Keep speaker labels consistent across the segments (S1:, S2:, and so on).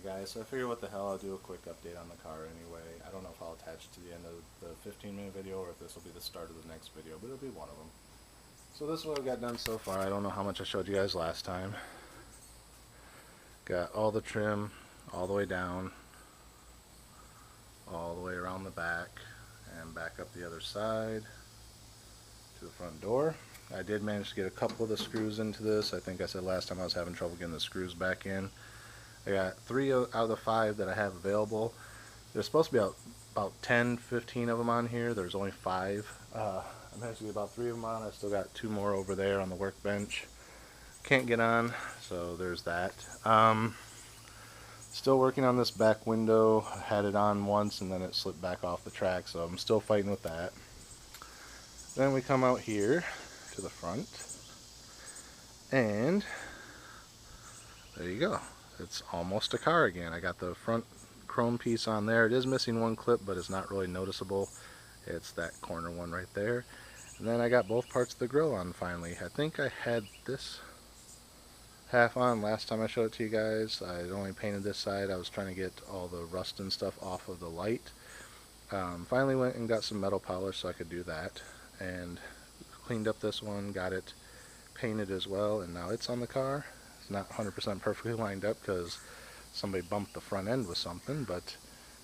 S1: guys, so I figured what the hell, I'll do a quick update on the car anyway. I don't know if I'll attach it to the end of the 15-minute video or if this will be the start of the next video, but it'll be one of them. So this is what I've got done so far. I don't know how much I showed you guys last time. Got all the trim all the way down, all the way around the back, and back up the other side to the front door. I did manage to get a couple of the screws into this. I think I said last time I was having trouble getting the screws back in. I got 3 out of the 5 that I have available. There's supposed to be about 10, 15 of them on here. There's only 5. I managed to get about 3 of them on. I still got 2 more over there on the workbench. Can't get on, so there's that. Still working on this back window. I had it on once and then it slipped back off the track, so I'm still fighting with that. Then we come out here to the front, and there you go. It's almost a car again. I got the front chrome piece on there. It is missing one clip, but it's not really noticeable. It's that corner one right there. And then I got both parts of the grill on finally. I think I had this half on last time I showed it to you guys. I had only painted this side. I was trying to get all the rust and stuff off of the light. Finally went and got some metal polish so I could do that. And cleaned up this one, got it painted as well, and now it's on the car. It's not 100% perfectly lined up because somebody bumped the front end with something, but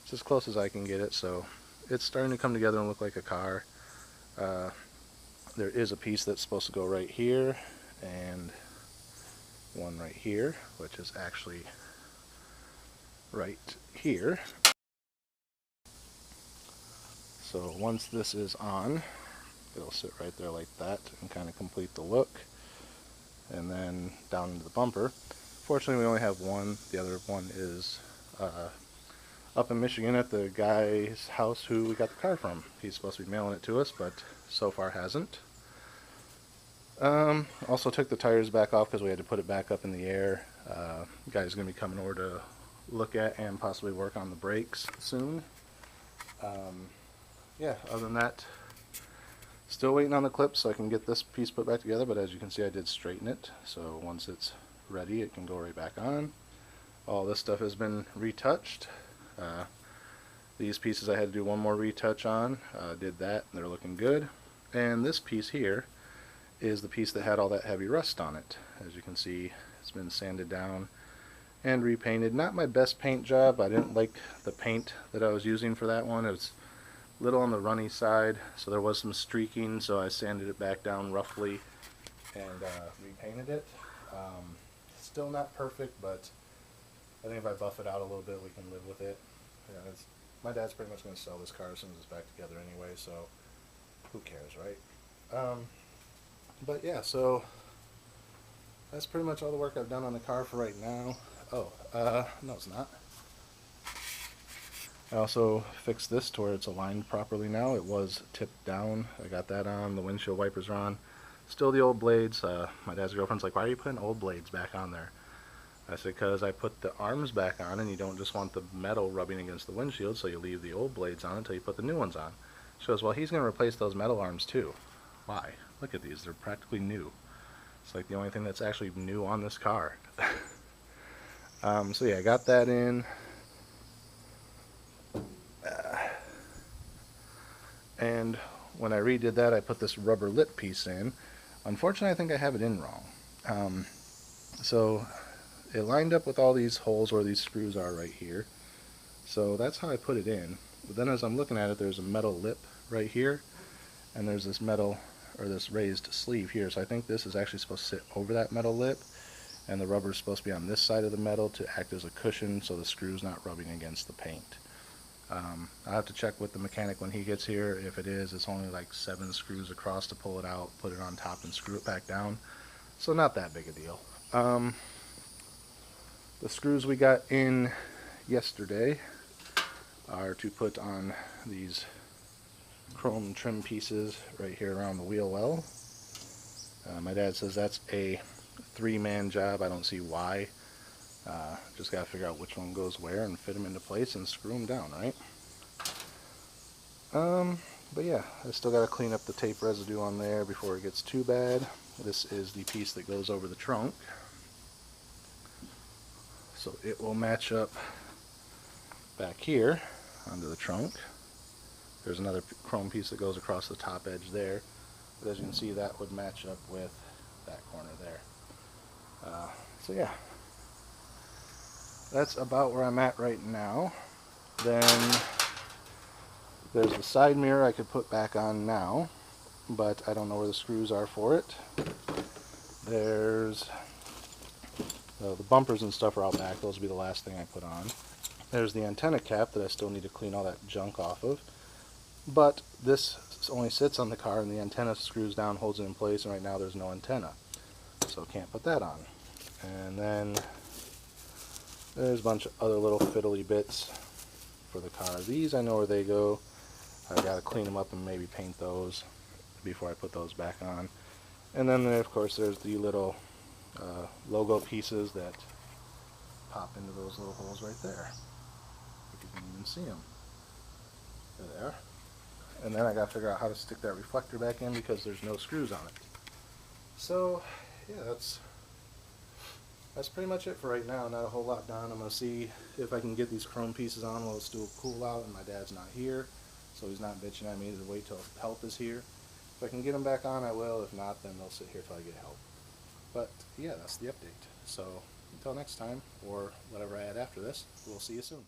S1: it's as close as I can get it, so it's starting to come together and look like a car. There is a piece that's supposed to go right here and one right here, which is actually right here. So once this is on, it'll sit right there like that and kind of complete the look. And then down into the bumper. Fortunately, we only have one. The other one is up in Michigan at the guy's house who we got the car from. He's supposed to be mailing it to us, but so far hasn't. Also took the tires back off because we had to put it back up in the air. Guy's going to be coming over to look at and possibly work on the brakes soon. Yeah, other than that, still waiting on the clips so I can get this piece put back together, but as you can see I did straighten it, so once it's ready it can go right back on. All this stuff has been retouched. These pieces I had to do one more retouch on. Did that, and they're looking good. And this piece here is the piece that had all that heavy rust on it. As you can see, it's been sanded down and repainted. Not my best paint job. I didn't like the paint that I was using for that one. It was little on the runny side, so there was some streaking, so I sanded it back down roughly and repainted it. Still not perfect, but I think if I buff it out a little bit we can live with it. Yeah, my dad's pretty much going to sell this car as soon as it's back together anyway, so who cares, right? But yeah, so that's pretty much all the work I've done on the car for right now. Oh, no it's not. I also fixed this to where it's aligned properly now. It was tipped down. I got that on. The windshield wipers are on. Still the old blades. My dad's girlfriend's like, why are you putting old blades back on there? I said, because I put the arms back on and you don't just want the metal rubbing against the windshield, so you leave the old blades on until you put the new ones on. She goes, well, he's going to replace those metal arms too. Why? Look at these. They're practically new. It's like the only thing that's actually new on this car. So yeah, I got that in. And when I redid that, I put this rubber lip piece in. Unfortunately, I think I have it in wrong. So it lined up with all these holes where these screws are right here. So that's how I put it in. But then as I'm looking at it, there's a metal lip right here, and there's this metal, or this raised sleeve here. So I think this is actually supposed to sit over that metal lip, and the rubber is supposed to be on this side of the metal to act as a cushion so the screw's not rubbing against the paint. I'll have to check with the mechanic when he gets here. If it is, it's only like 7 screws across to pull it out, put it on top, and screw it back down. So not that big a deal. The screws we got in yesterday are to put on these chrome trim pieces right here around the wheel well. My dad says that's a 3-man job. I don't see why. Just gotta figure out which one goes where and fit them into place and screw them down, right? But yeah, I still gotta clean up the tape residue on there before it gets too bad. This is the piece that goes over the trunk. So it will match up back here onto the trunk. There's another chrome piece that goes across the top edge there. But as you can see, that would match up with that corner there. So yeah, that's about where I'm at right now. Then there's the side mirror I could put back on now, but I don't know where the screws are for it. There's the bumpers and stuff are out back. Those will be the last thing I put on. There's the antenna cap that I still need to clean all that junk off of. But this only sits on the car and the antenna screws down, holds it in place, and right now there's no antenna. So can't put that on. And then there's a bunch of other little fiddly bits for the car. These I know where they go. I gotta clean them up and maybe paint those before I put those back on. And then of course there's the little logo pieces that pop into those little holes right there. If you can even see them. There they are. And then I gotta figure out how to stick that reflector back in because there's no screws on it. So yeah, that's pretty much it for right now. Not a whole lot done. I'm going to see if I can get these chrome pieces on while it's still cool out and my dad's not here, so he's not bitching at me to wait till help is here. If I can get them back on, I will. If not, then they'll sit here till I get help. But yeah, that's the update. So until next time, or whatever I add after this, we'll see you soon.